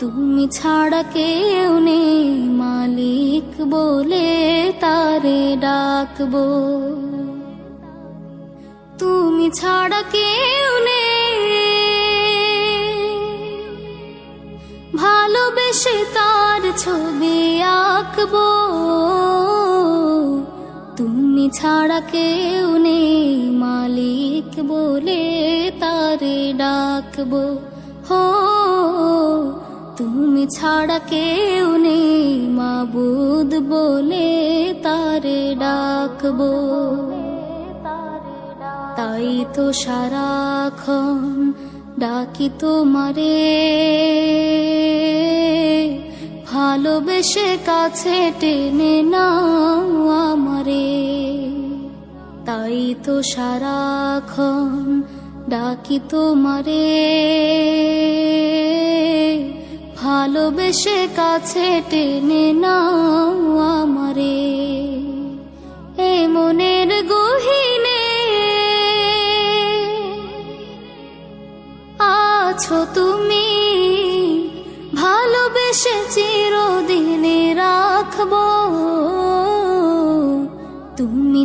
তুমি ছাড়া কেউ নেই মালিক বলে তারে ডাকবো। তুমি ছাড়া কেউ নেই ভালোবেসে তার ছবি আঁকবো। তুমি ছাড়া কেউ নেই মালিক বলে তারে ডাকবো। হো তুমি ছাড়া কেউ নেই মাবুদ বলে তারে ডাকবো। তাই তো সারাক্ষণ ডাকি তোমারে, ভালোবেসে কাছে টেনে নাও আমারে। তাই তো সারাক্ষণ ডাকি তোমারে, ভালোবেসে কাছে টেনে নাও আমারে। এ মনের গহীনে আছো তুমি, ভালোবেসে চিরদিনে রাখবো। তুমি